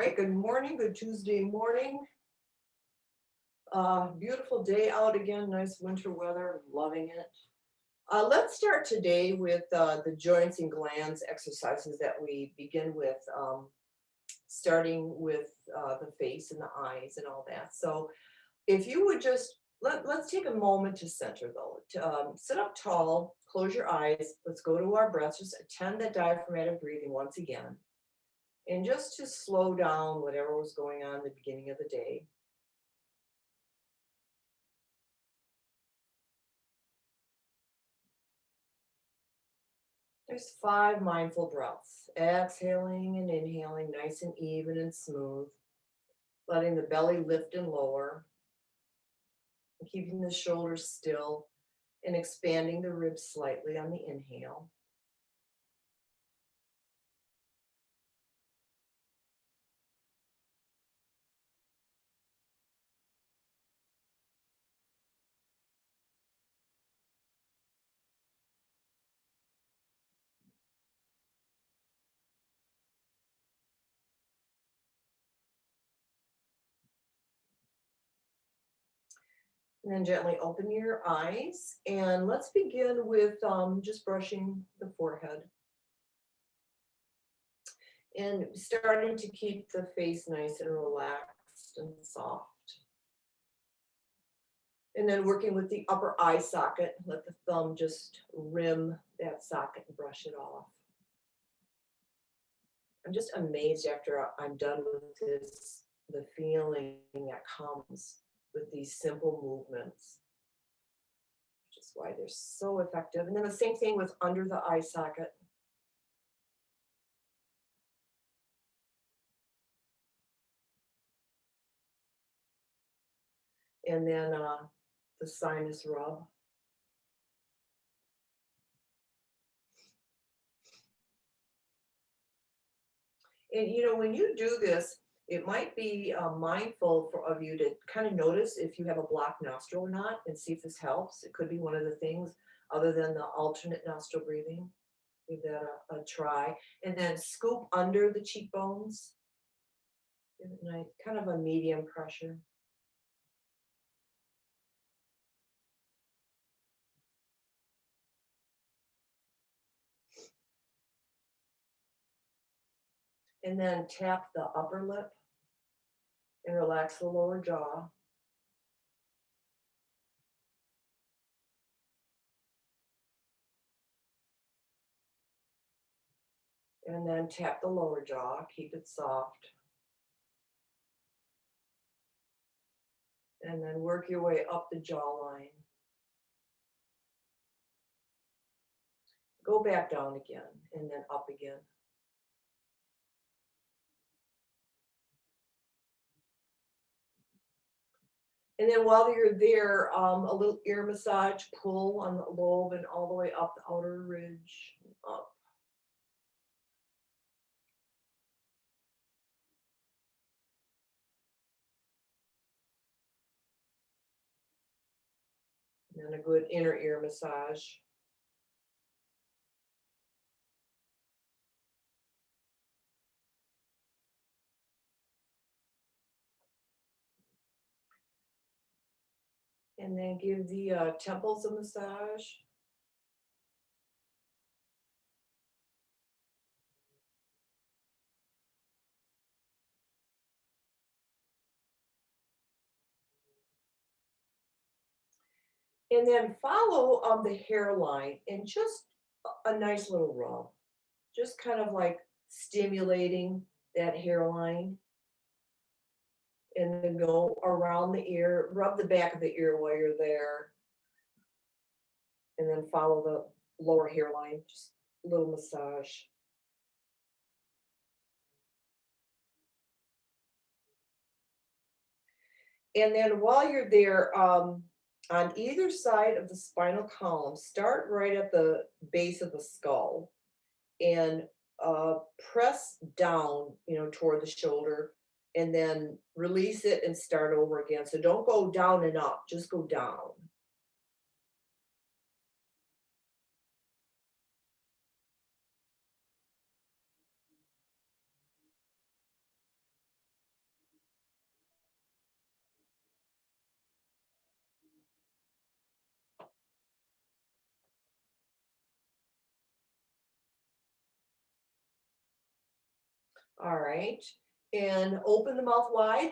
right, good morning, good Tuesday morning. Beautiful day out again, nice winter weather, loving it. Let's start today with the joints and glands exercises that we begin with, starting with the face and the eyes and all that. So if you would just, let's take a moment to center though. Sit up tall, close your eyes, let's go to our breaths, just attend that diaphragmatic breathing once again. And just to slow down whatever was going on at the beginning of the day. There's 5 mindful breaths. Exhaling and inhaling, nice and even and smooth. Letting the belly lift and lower. And keeping the shoulders still and expanding the ribs slightly on the inhale. And then gently open your eyes. And let's begin with just brushing the forehead. And starting to keep the face nice and relaxed and soft. And then working with the upper eye socket, let the thumb just rim that socket and brush it off. I'm just amazed after I'm done with this, the feeling that comes with these simple movements, which is why they're so effective. And then the same thing with under the eye socket. And then the sinus rub. And you know, when you do this, it might be mindful of you to kind of notice if you have a blocked nostril or not and see if this helps. It could be one of the things other than the alternate nostril breathing. Give that a try. And then scoop under the cheekbones. Give it nice, kind of a medium pressure. And then tap the upper lip and relax the lower jaw. And then tap the lower jaw, keep it soft. And then work your way up the jawline. Go back down again and then up again. And then while you're there, a little ear massage, pull on the lobe and all the way up the outer ridge, up. And then a good inner ear massage. And then give the temples a massage. And then follow the hairline and just a nice little rub. Just kind of like stimulating that hairline. And then go around the ear, rub the back of the ear while you're there. And then follow the lower hairline, just a little massage. And then while you're there, on either side of the spinal column, start right at the base of the skull and press down, toward the shoulder and then release it and start over again. So don't go down and up, just go down. All right. And open the mouth wide.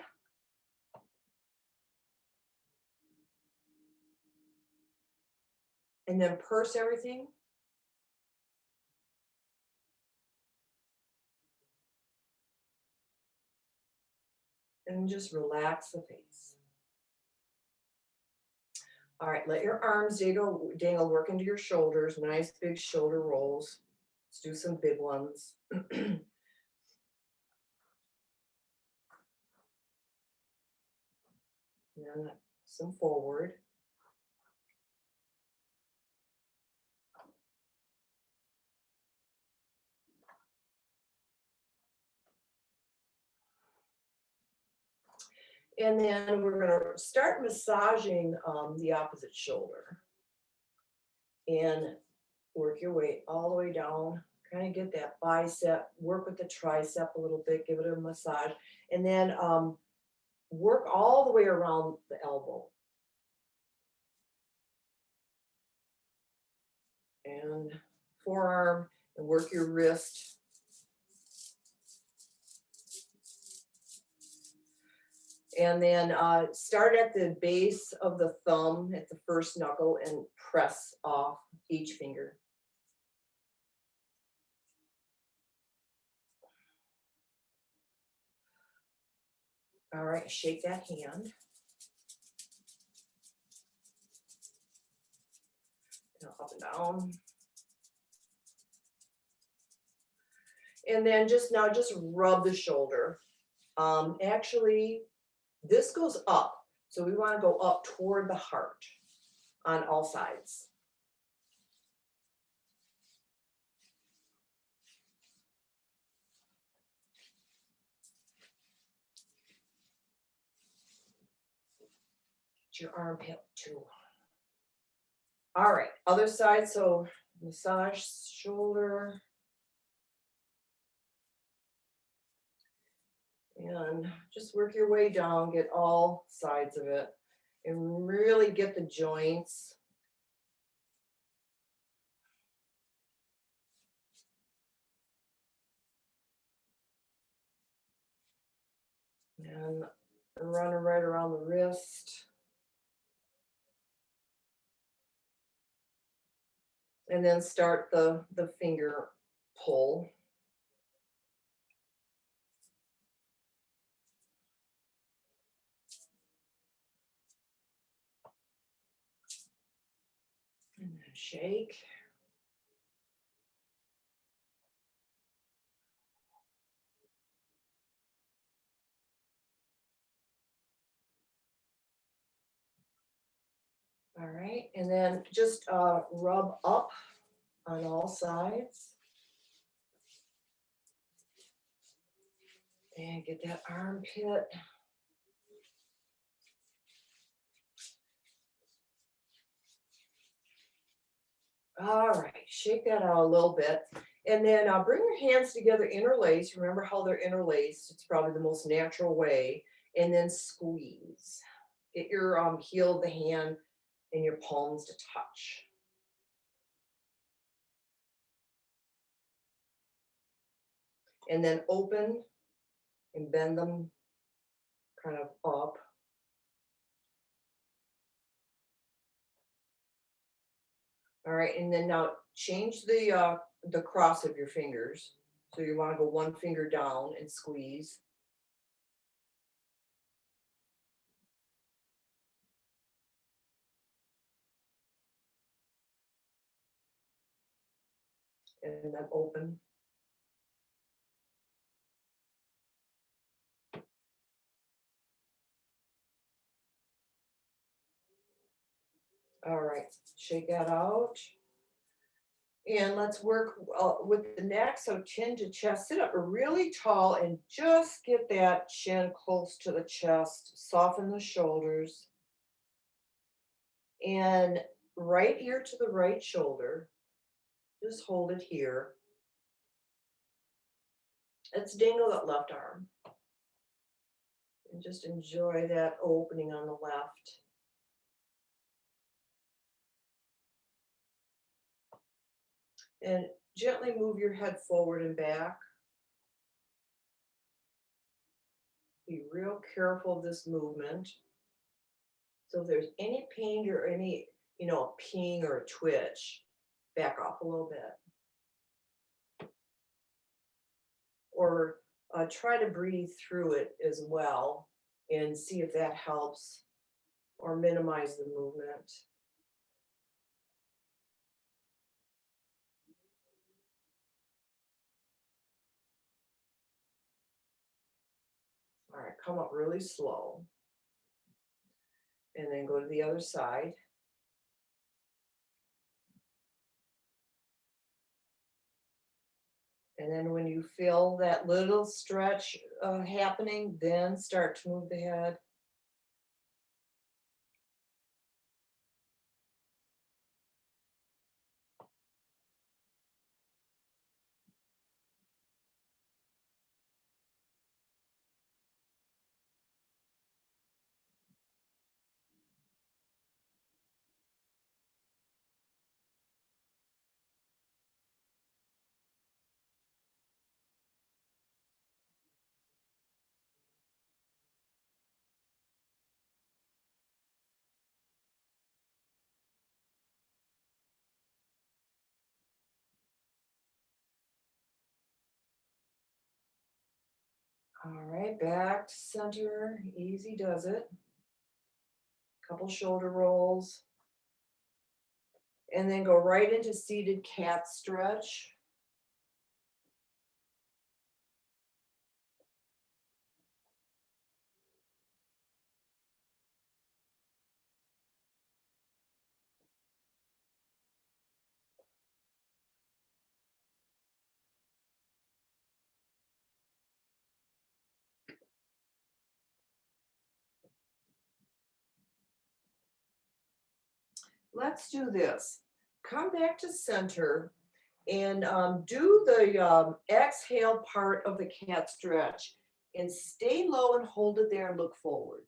And then purse everything. And just relax the face. All right, let your arms dangle, work into your shoulders. Nice big shoulder rolls. Let's do some big ones. And some forward. And then we're going to start massaging the opposite shoulder. And work your way all the way down. Kind of get that bicep, work with the tricep a little bit, give it a massage. And then work all the way around the elbow. And forearm, and work your wrist. And then start at the base of the thumb at the first knuckle and press off each finger. All right, shake that hand. Up and down. And then just rub the shoulder. Actually, this goes up. So we want to go up toward the heart on all sides. Get your armpit too. All right, other side. So massage shoulder. And just work your way down, get all sides of it, and really get the joints. And run it right around the wrist. And then start the finger pull. And then shake. All right, and then just rub up on all sides. And get that armpit. All right, shake that out a little bit. And then bring your hands together, interlace. Remember how they're interlaced. It's probably the most natural way. And then squeeze. Get your heel of the hand and your palms to touch. And then open and bend them kind of up. All right, and then now change the cross of your fingers. So you want to go one finger down and squeeze. And then open. All right, shake that out. And let's work with the neck. So chin to chest, sit up really tall and just get that chin close to the chest. Soften the shoulders. And right ear to the right shoulder. Just hold it here. Let's dangle that left arm. And just enjoy that opening on the left. And gently move your head forward and back. Be real careful of this movement. So if there's any pain or any, a ping or a twitch, back off a little bit. Or try to breathe through it as well and see if that helps or minimize the movement. All right, come up really slow. And then go to the other side. And then when you feel that little stretch happening, then start to move the head. All right, back to center. Easy does it. Couple shoulder rolls. And then go right into seated cat stretch. Let's do this. Come back to center and do the exhale part of the cat stretch and stay low and hold it there and look forward.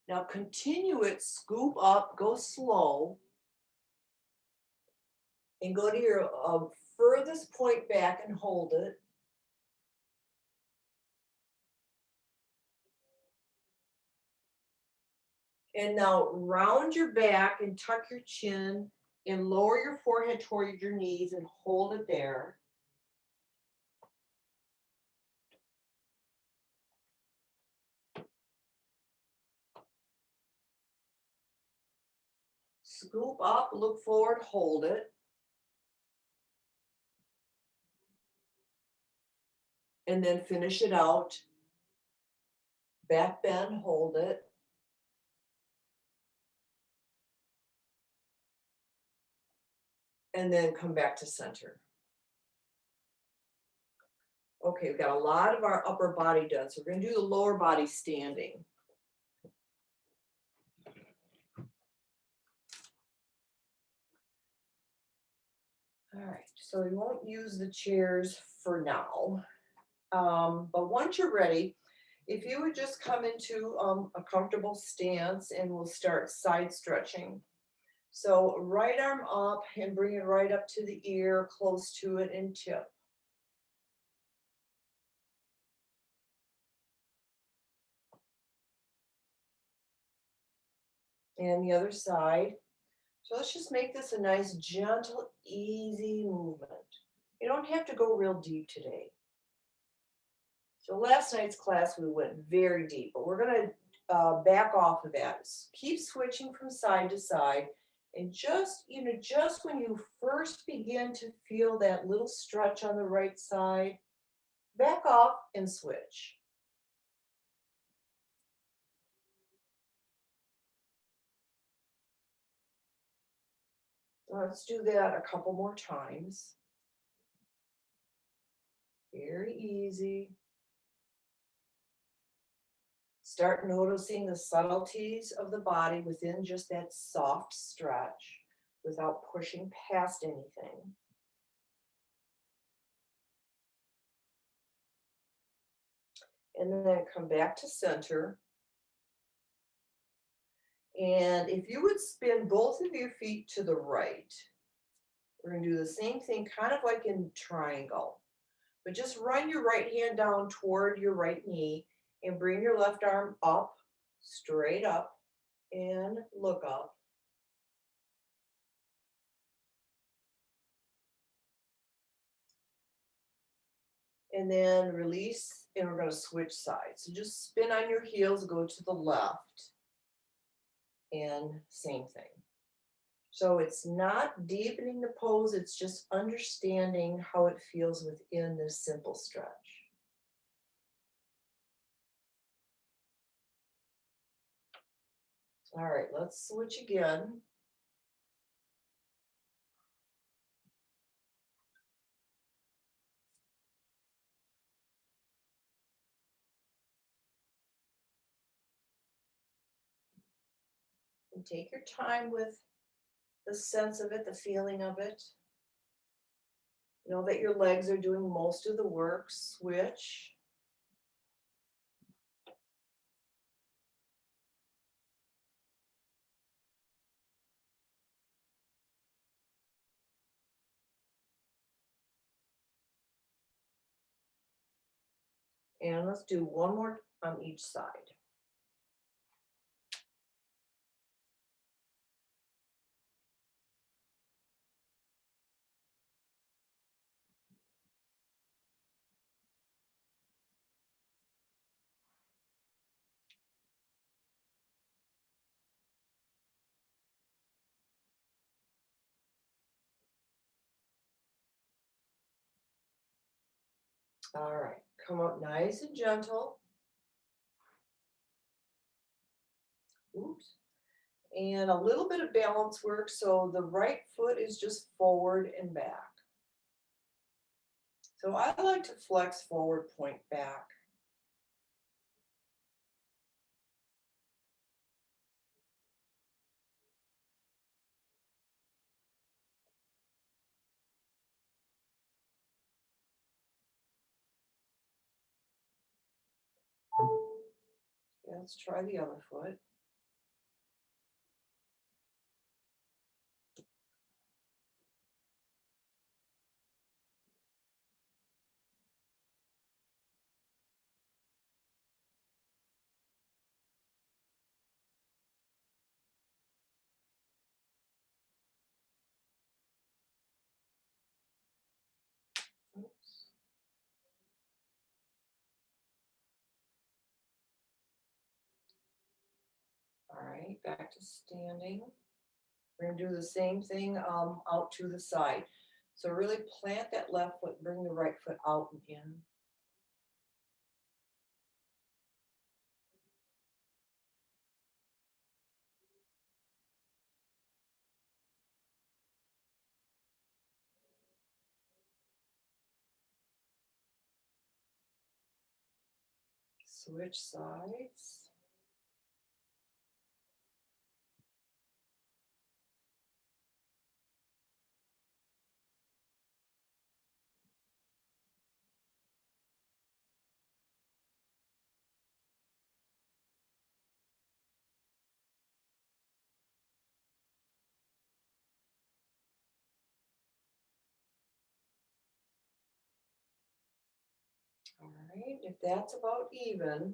Now continue it, scoop up, go slow, and go to your furthest point back and hold it. And now round your back and tuck your chin and lower your forehead toward your knees and hold it there. Scoop up, look forward, hold it. And then finish it out. Back bend, hold it. And then come back to center. Okay, we've got a lot of our upper body done. So we're going to do the lower body standing. All right, so we won't use the chairs for now. But once you're ready, if you would just come into a comfortable stance and we'll start side stretching. So right arm up and bring it right up to the ear, close to it and tip. And the other side. So let's just make this a nice, gentle, easy movement. You don't have to go real deep today. So last night's class, we went very deep, but we're going to back off of that. Keep switching from side to side. And just when you first begin to feel that little stretch on the right side, back off and switch. Let's do that a couple more times. Very easy. Start noticing the subtleties of the body within just that soft stretch without pushing past anything. And then come back to center. And if you would spin both of your feet to the right, We're gonna do the same thing, kind of like in triangle. But just run your right hand down toward your right knee and bring your left arm up, straight up, and look up. And then release, and we're gonna switch sides. So just spin on your heels, go to the left, and same thing. So it's not deepening the pose, it's just understanding how it feels within this simple stretch. All right, let's switch again. And take your time with the sense of it, the feeling of it. Know that your legs are doing most of the work. Switch. And let's do one more on each side. All right, come up nice and gentle. Oops. And a little bit of balance work. So the right foot is just forward and back. So I like to flex forward, point back. Okay, let's try the other foot. Oops. All right, back to standing. We're gonna do the same thing out to the side. So really plant that left foot, bring the right foot out and in. Switch sides. All right, if that's about even,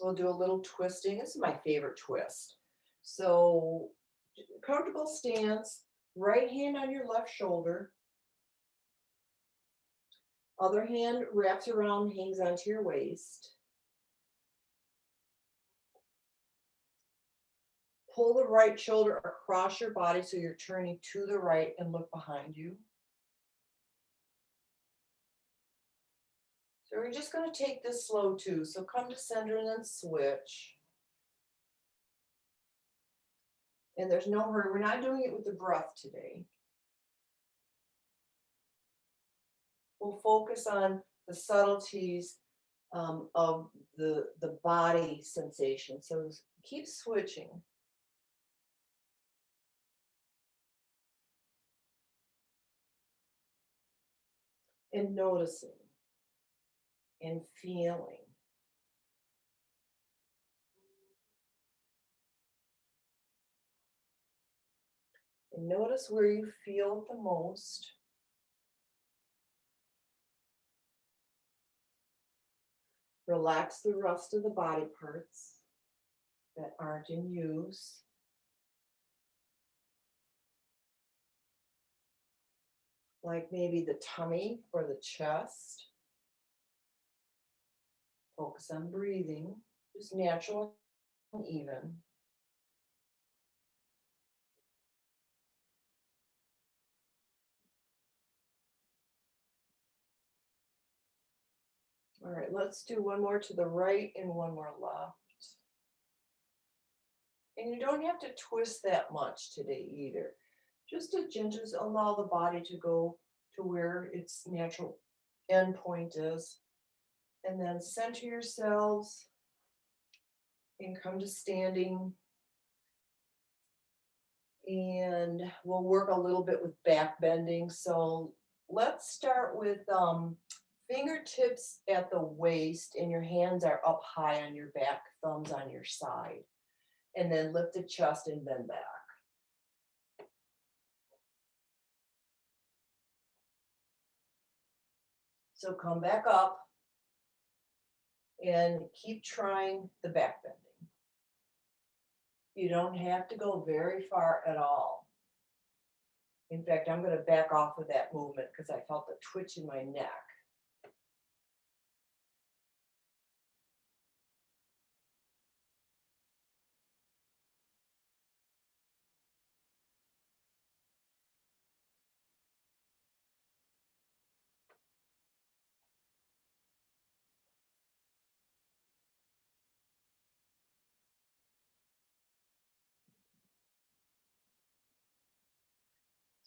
we'll do a little twisting. This is my favorite twist. So comfortable stance, right hand on your left shoulder, other hand wraps around, hangs onto your waist. Pull the right shoulder across your body so you're turning to the right and look behind you. So we're just going to take this slow too. So come to center and then switch. And there's no hurry. We're not doing it with the breath today. We'll focus on the subtleties of the body sensation. So keep switching. And noticing and feeling. And notice where you feel it the most. Relax the rest of the body parts that aren't in use. Like maybe the tummy or the chest. Focus on breathing, just natural and even. All right, let's do one more to the right and one more left. And you don't have to twist that much today either. Just to gently allow the body to go to where its natural end point is. And then center yourselves and come to standing. And we'll work a little bit with back bending. So let's start with fingertips at the waist and your hands are up high on your back, thumbs on your side. And then lift the chest and bend back. So come back up and keep trying the back bending. You don't have to go very far at all. In fact, I'm going to back off with that movement because I felt a twitch in my neck.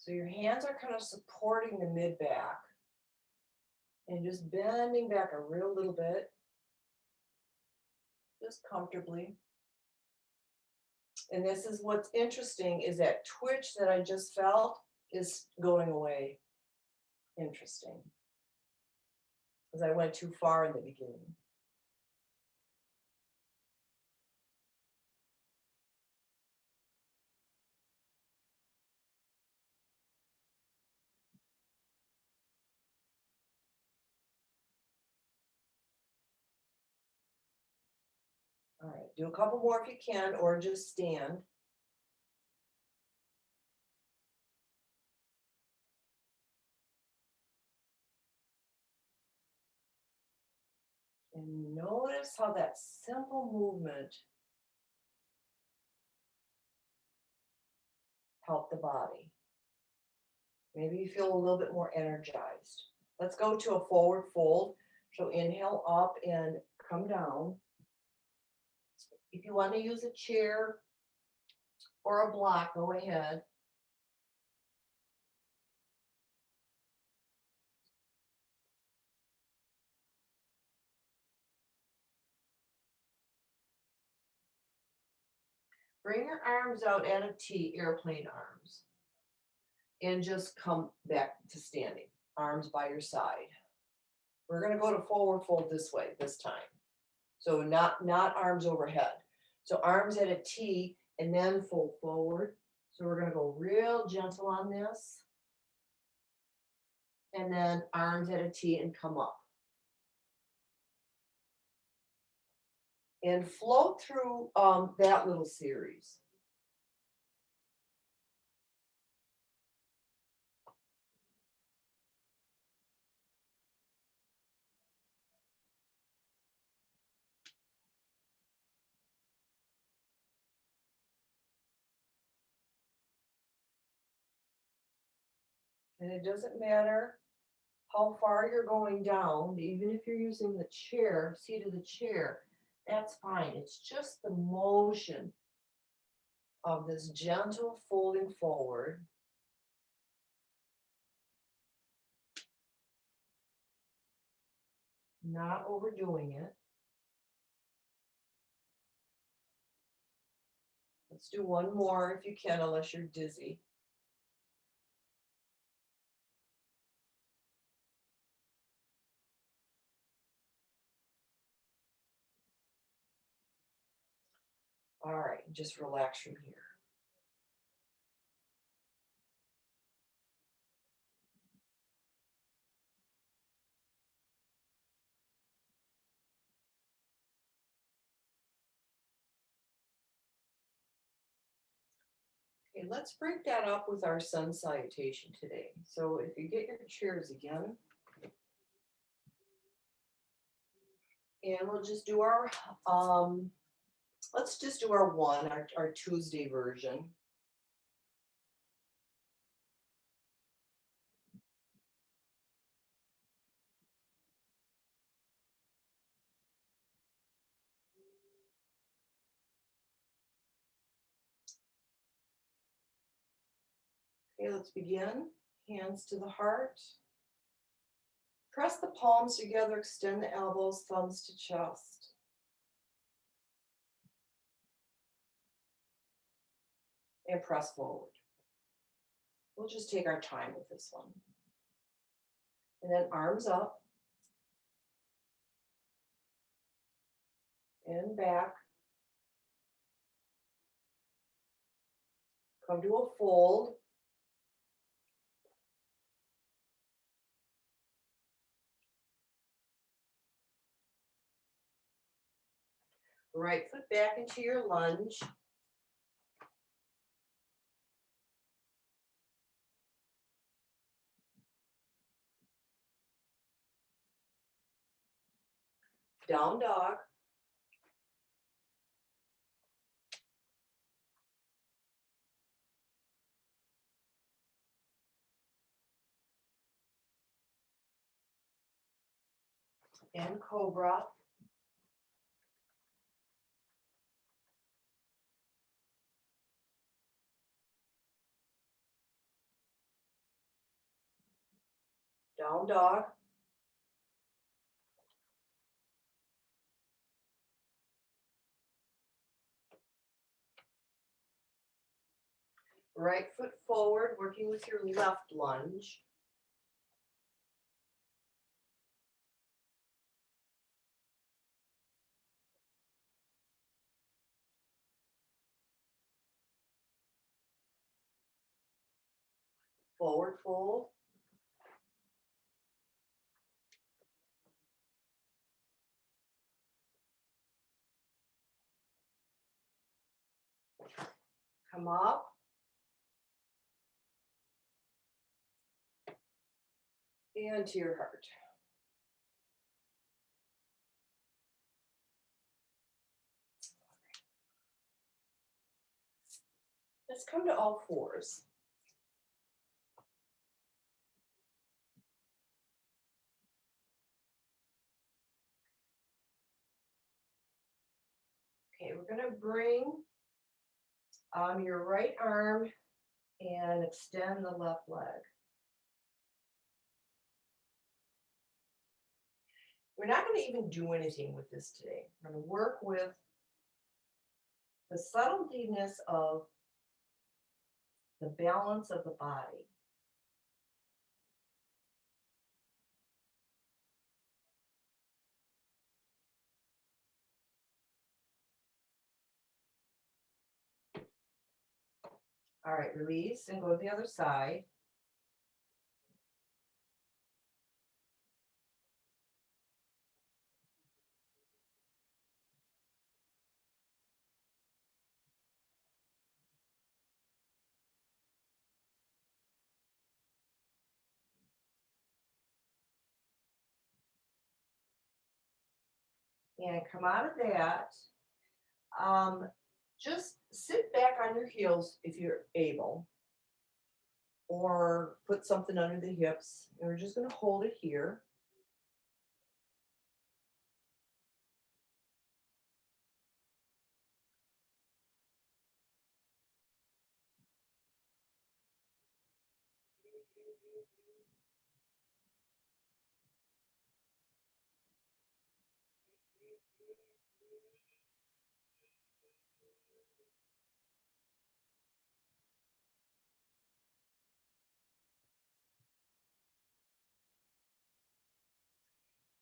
So your hands are kind of supporting the mid back and just bending back a real little bit, just comfortably. And this is what's interesting is that twitch that I just felt is going away. Interesting. Because I went too far in the beginning. All right, do a couple more if you can, or just stand. And notice how that simple movement helped the body. Maybe you feel a little bit more energized. Let's go to a forward fold. So inhale up and come down. If you want to use a chair or a block, go ahead. Bring your arms out at a T, airplane arms. And just come back to standing, arms by your side. We're going to go to forward fold this way this time. So not arms overhead. So arms at a T and then fold forward. So we're going to go real gentle on this. And then arms at a T and come up. And float through that little series. And it doesn't matter how far you're going down, even if you're using the chair, seat of the chair, that's fine. It's just the motion of this gentle folding forward. Not overdoing it. Let's do one more if you can, unless you're dizzy. All right, just relax from here. let's break that up with our sun salutation today. So if you get your chairs again. And we'll just do our, let's just do our Tuesday version. Okay, let's begin. Hands to the heart. Press the palms together, extend the elbows, thumbs to chest. And press forward. We'll just take our time with this one. And then arms up. And back. Come to a fold. Right foot back into your lunge. Down dog. And cobra. Down dog. Right foot forward, working with your left lunge. Forward fold. Come up. And to your heart. Let's come to all fours. Okay, we're going to bring your right arm and extend the left leg. We're not going to even do anything with this today. We're going to work with the subtleness of the balance of the body. All right, release and go to the other side. And come out of that. Just sit back on your heels if you're able, or put something under the hips. And we're just going to hold it here.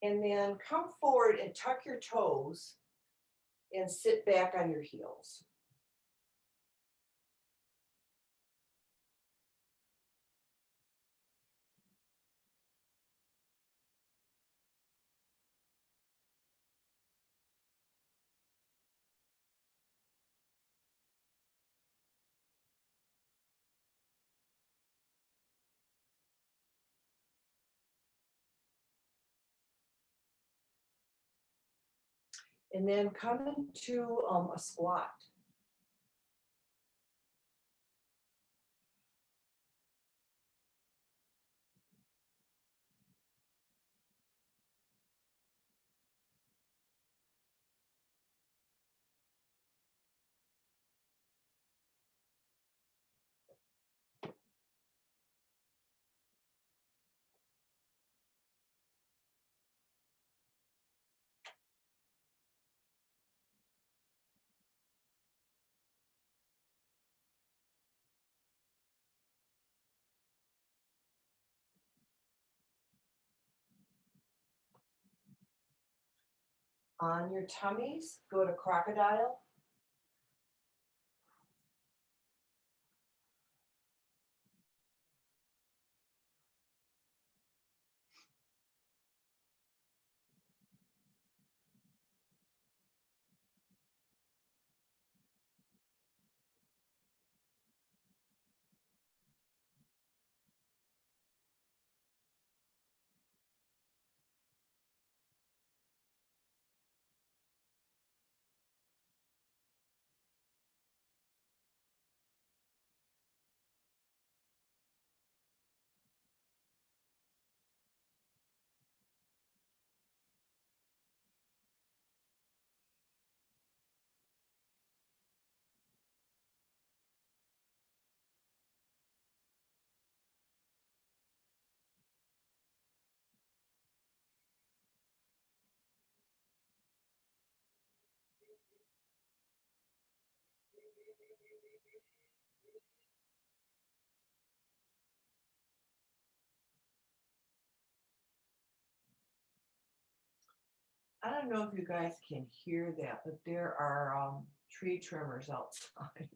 And then come forward and tuck your toes and sit back on your heels. And then come into a squat. On your tummies, go to crocodile. I don't know if you guys can hear that, but there are tree trimmers outside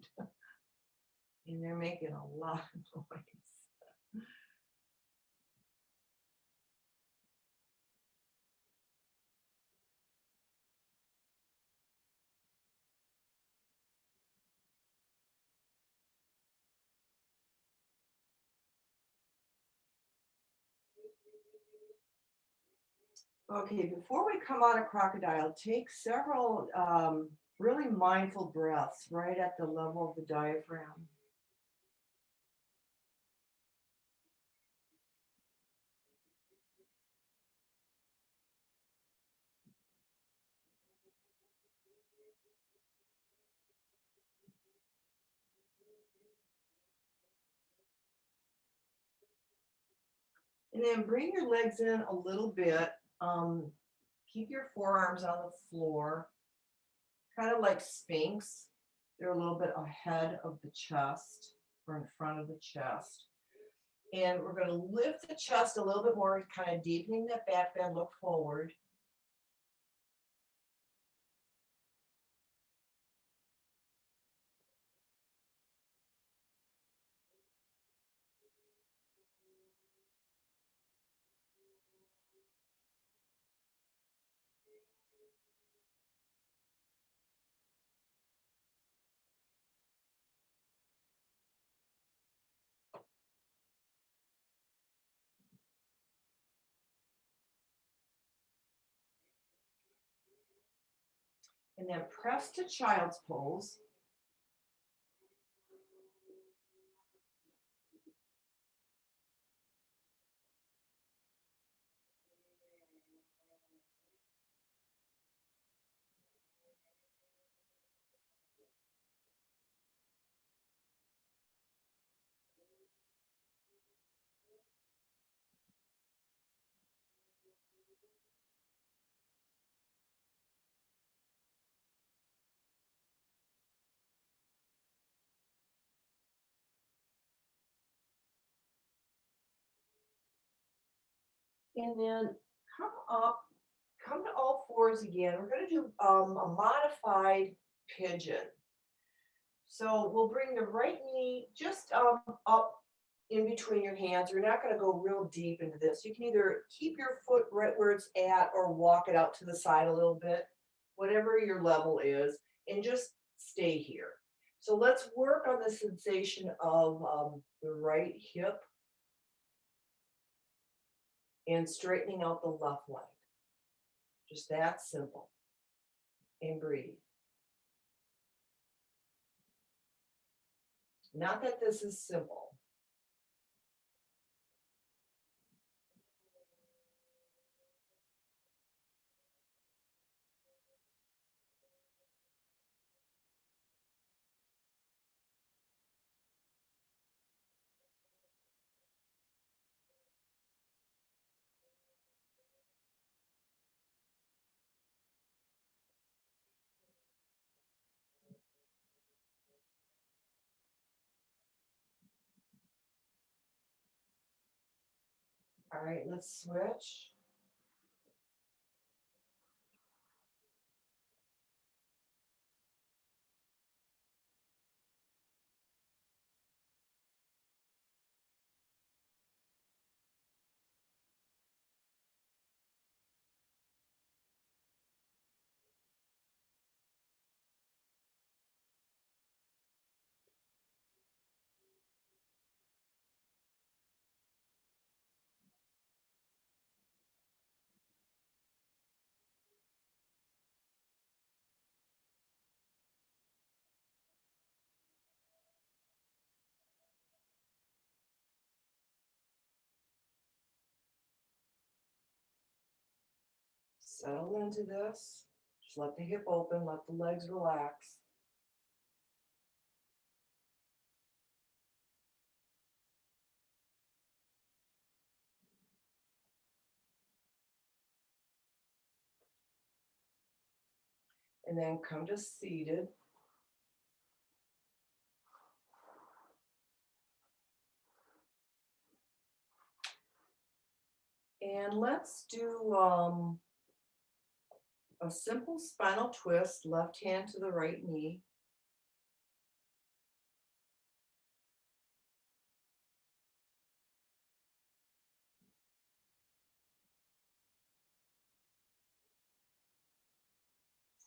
and they're making a lot of noise. Okay, before we come out of crocodile, take several really mindful breaths right at the level of the diaphragm. And then bring your legs in a little bit. Um, Keep your forearms on the floor, kind of like Sphinx. They're a little bit ahead of the chest or in front of the chest. And we're going to lift the chest a little bit more, kind of deepening that back bend, look forward. And then press to child's pose. And then come up, come to all fours again. We're going to do a modified pigeon. So we'll bring the right knee just up in between your hands. We're not going to go real deep into this. You can either keep your foot right where it's at or walk it out to the side a little bit, whatever your level is, and just stay here. So let's work on the sensation of the right hip and straightening out the left leg. Just that simple. and breathe. Not that this is simple. All right, let's switch. Settle into this. Just let the hip open, let the legs relax. And then come to seated. And let's do a simple spinal twist, left hand to the right knee.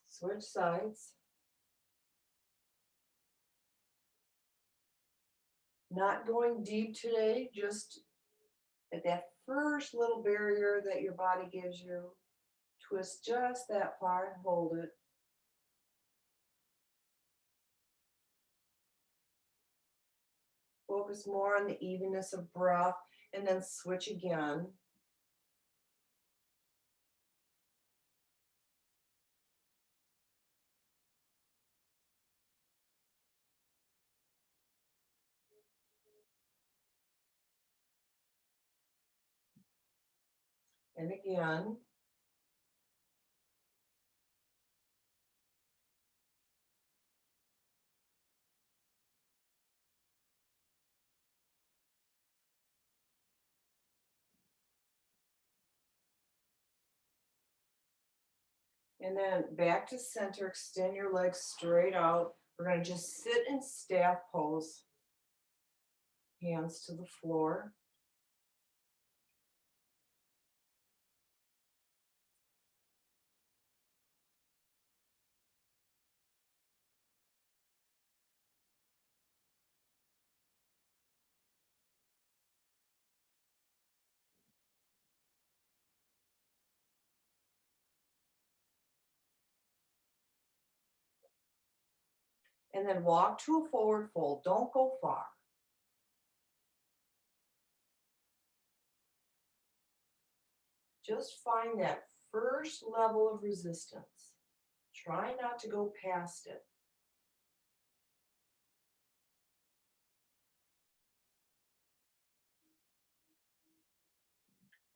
Switch sides. Not going deep today, just at that first little barrier that your body gives you. Twist just that far and hold it. Focus more on the evenness of breath and then switch again. And again. And then back to center, extend your legs straight out. We're going to just sit in staff pose. Hands to the floor. And then walk to a forward fold. Don't go far. Just find that first level of resistance. Try not to go past it.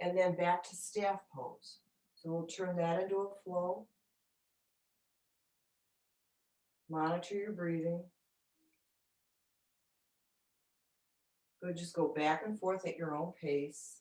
And then back to staff pose. So we'll turn that into a flow. Monitor your breathing. Good, just go back and forth at your own pace.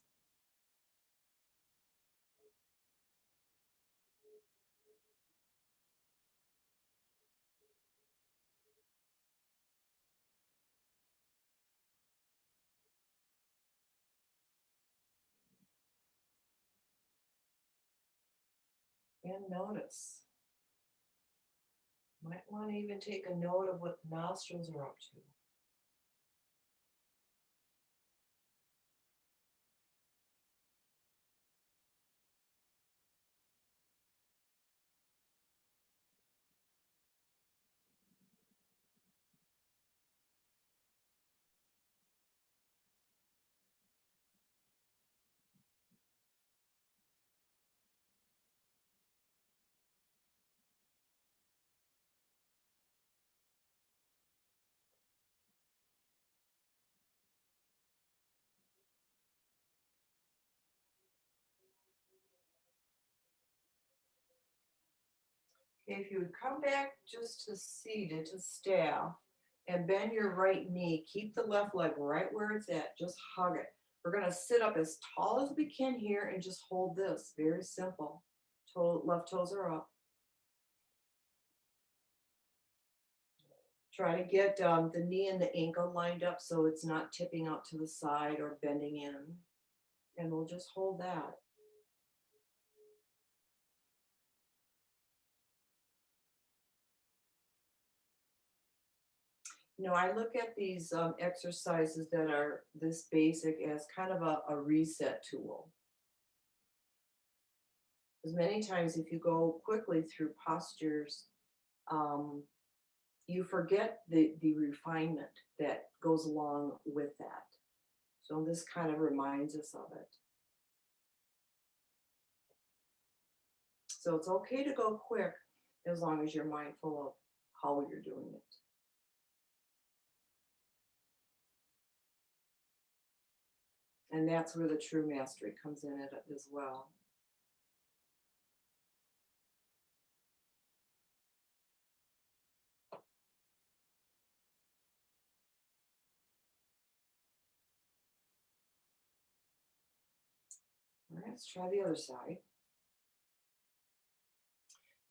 And notice. Might want to even take a note of what the nostrils are up to. If you would come back just to seated to staff and bend your right knee, keep the left leg right where it's at, just hug it. We're gonna sit up as tall as we can here and just hold this, very simple. Left toes are up. Try to get the knee and the ankle lined up so it's not tipping out to the side or bending in. And we'll just hold that. I look at these exercises that are this basic as kind of a reset tool. Because many times, if you go quickly through postures, um, you forget the refinement that goes along with that. So this kind of reminds us of it. So it's okay to go quick as long as you're mindful of how you're doing it. And that's where the true mastery comes in it as well. All right, let's try the other side.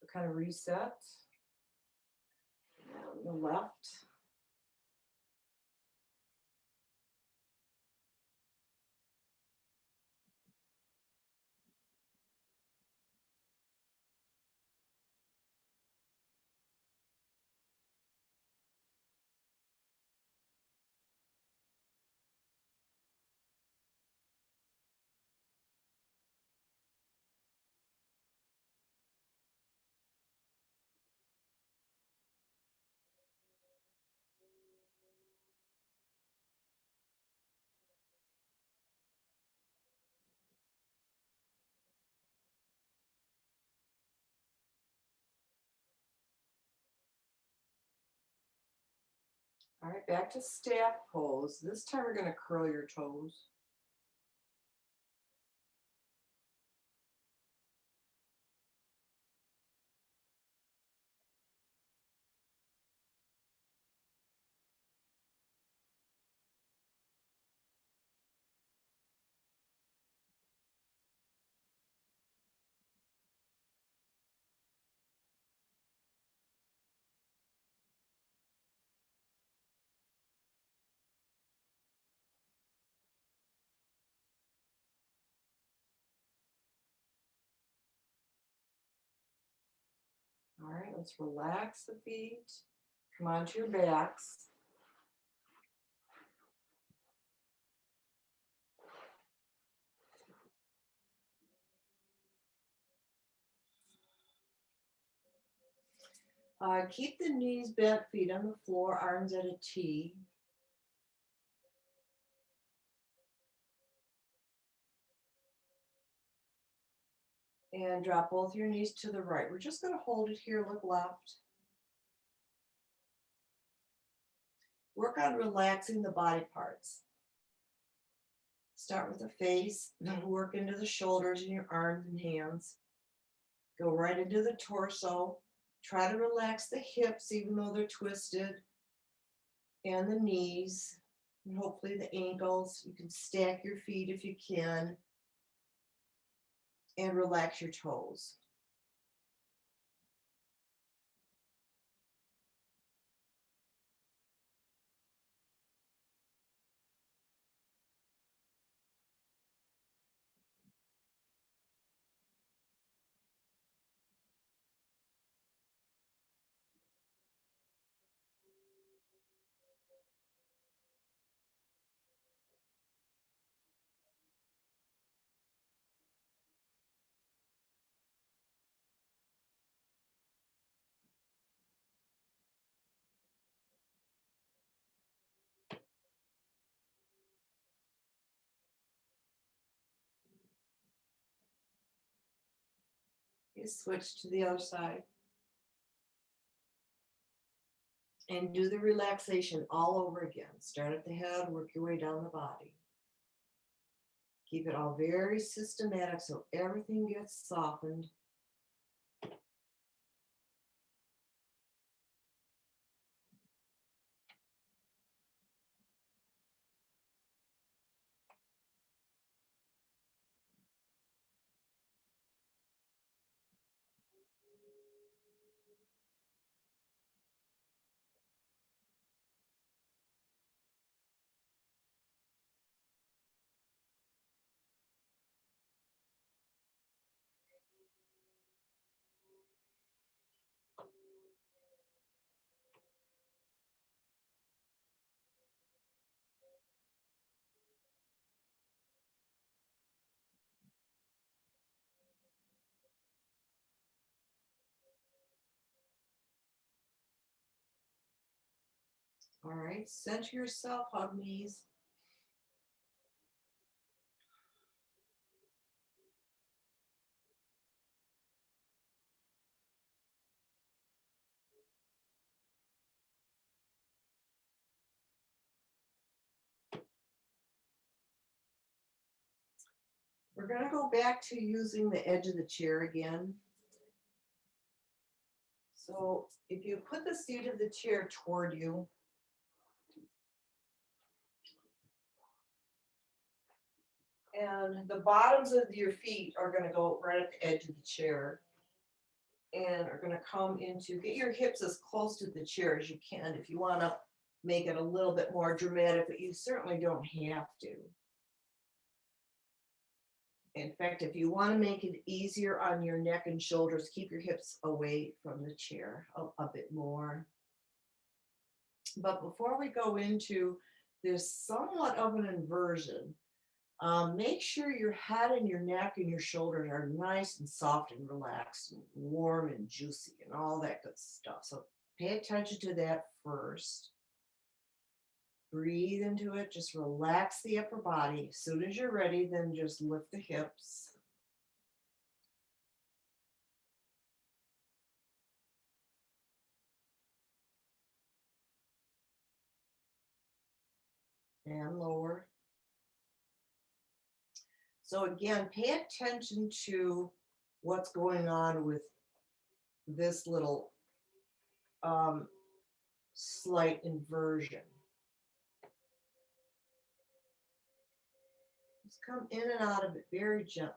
We kind of reset. Now the left. All right, back to staff pose. This time we're going to curl your toes. All right, let's relax the feet. Come onto your backs. Keep the knees bent, feet on the floor, arms at a T. And drop both your knees to the right. We're just going to hold it here, look left. Work on relaxing the body parts. Start with the face, then work into the shoulders and your arms and hands. Go right into the torso. Try to relax the hips, even though they're twisted, and the knees, and hopefully the ankles. You can stack your feet if you can, and relax your toes. You switch to the other side. And do the relaxation all over again. Start at the head, work your way down the body. Keep it all very systematic so everything gets softened. All right, center yourself, hug knees. We're going to go back to using the edge of the chair again. So if you put the seat of the chair toward you, and the bottoms of your feet are going to go right at the edge of the chair and are going to come into, get your hips as close to the chair as you can if you want to make it a little bit more dramatic, but you certainly don't have to. In fact, if you want to make it easier on your neck and shoulders, keep your hips away from the chair a bit more. But before we go into this somewhat of an inversion, make sure your head and your neck and your shoulders are nice and soft and relaxed and warm and juicy and all that good stuff. So pay attention to that first. Breathe into it. Just relax the upper body. As soon as you're ready, then just lift the hips. And lower. So again, pay attention to what's going on with this little slight inversion. Just come in and out of it very gently.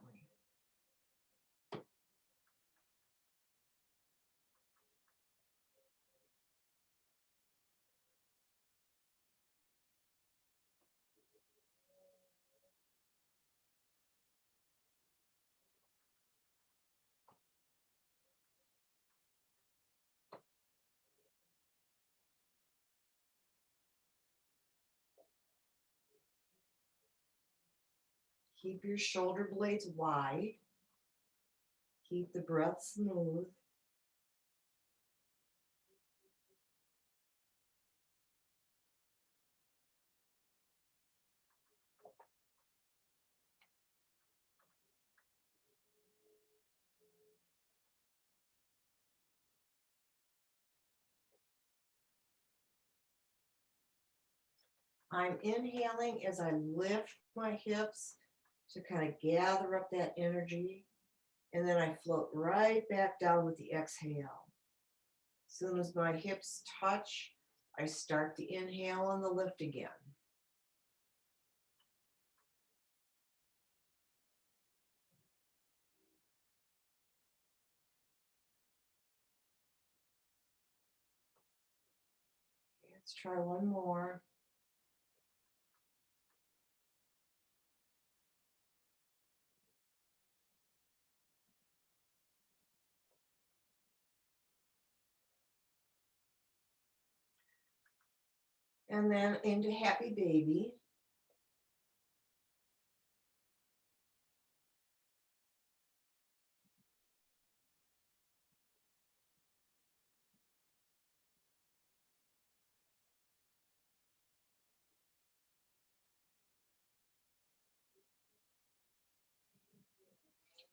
Keep your shoulder blades wide. Keep the breath smooth. I'm inhaling as I lift my hips to kind of gather up that energy. And then I float right back down with the exhale. As soon as my hips touch, I start the inhale and the lift again. Let's try one more. And then into happy baby.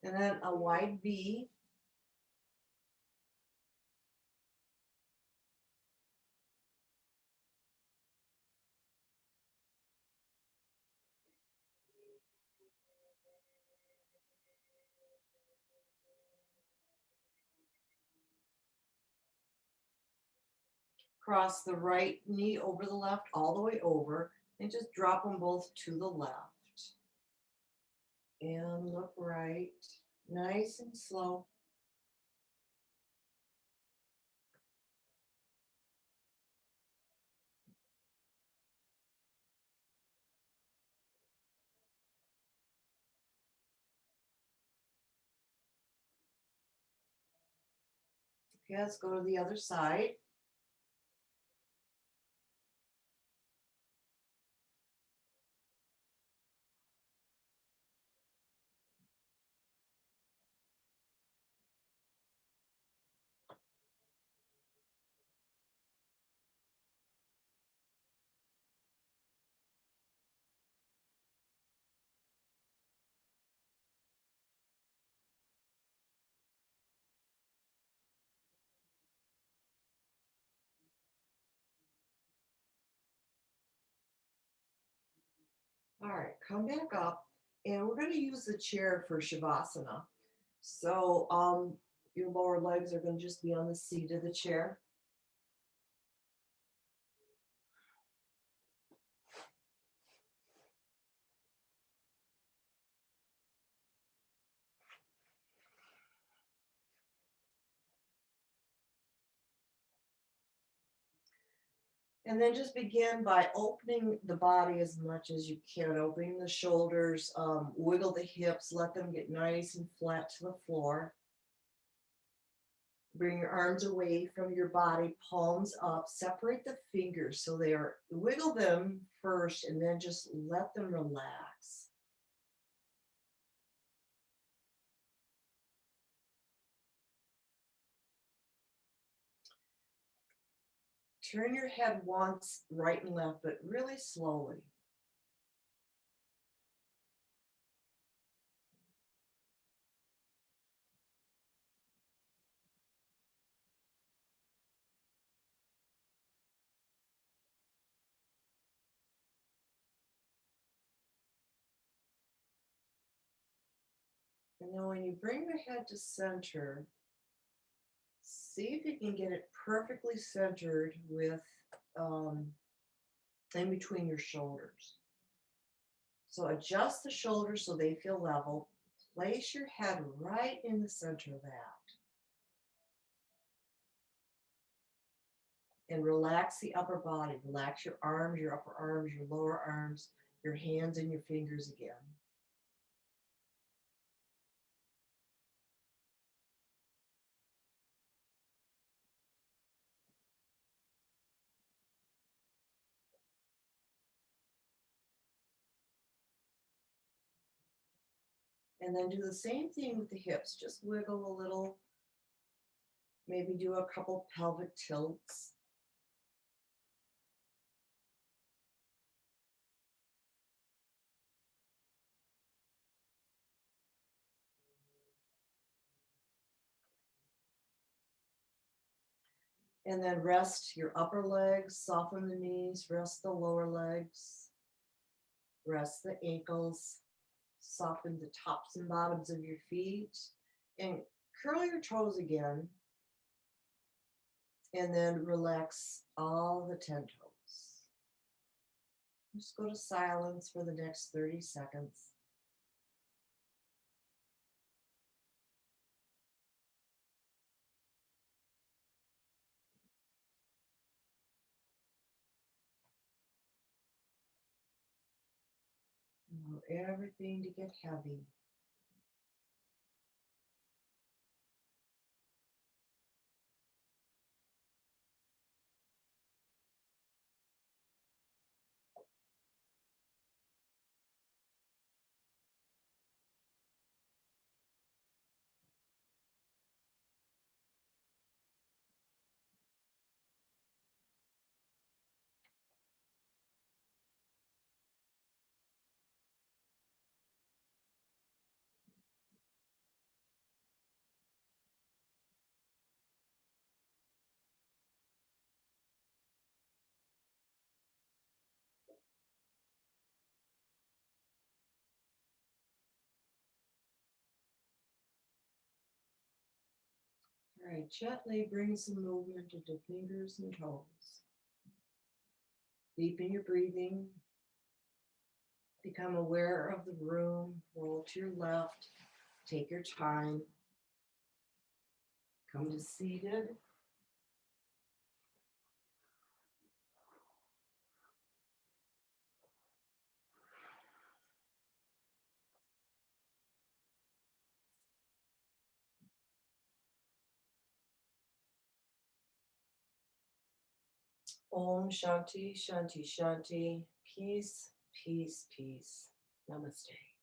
And then a wide V. Cross the right knee over the left all the way over and just drop them both to the left. And look right, nice and slow. Okay, let's go to the other side. All right, come back up, and we're going to use the chair for Shavasana. So your lower legs are going to just be on the seat of the chair. And then just begin by opening the body as much as you can, opening the shoulders, wiggle the hips, let them get nice and flat to the floor. Bring your arms away from your body, palms up, separate the fingers so they are, wiggle them first and then just let them relax. Turn your head once, right and left, but really slowly. And then when you bring your head to center, see if you can get it perfectly centered with in between your shoulders. So adjust the shoulders so they feel level. Place your head right in the center of that. And relax the upper body. Relax your arms, your upper arms, your lower arms, your hands and your fingers again. And then do the same thing with the hips. Just wiggle a little. Maybe do a couple pelvic tilts. And then rest your upper legs, soften the knees, rest the lower legs, rest the ankles, soften the tops and bottoms of your feet, and curl your toes again. And then relax all the 10 toes. Just go to silence for the next 30 seconds. Allow everything to get heavy. All right, gently bring some movement into fingers and toes. Deepen your breathing. Become aware of the room. Roll to your left. Take your time. Come to seated. Om Shanti, Shanti, Shanti. Peace, peace, peace. Namaste.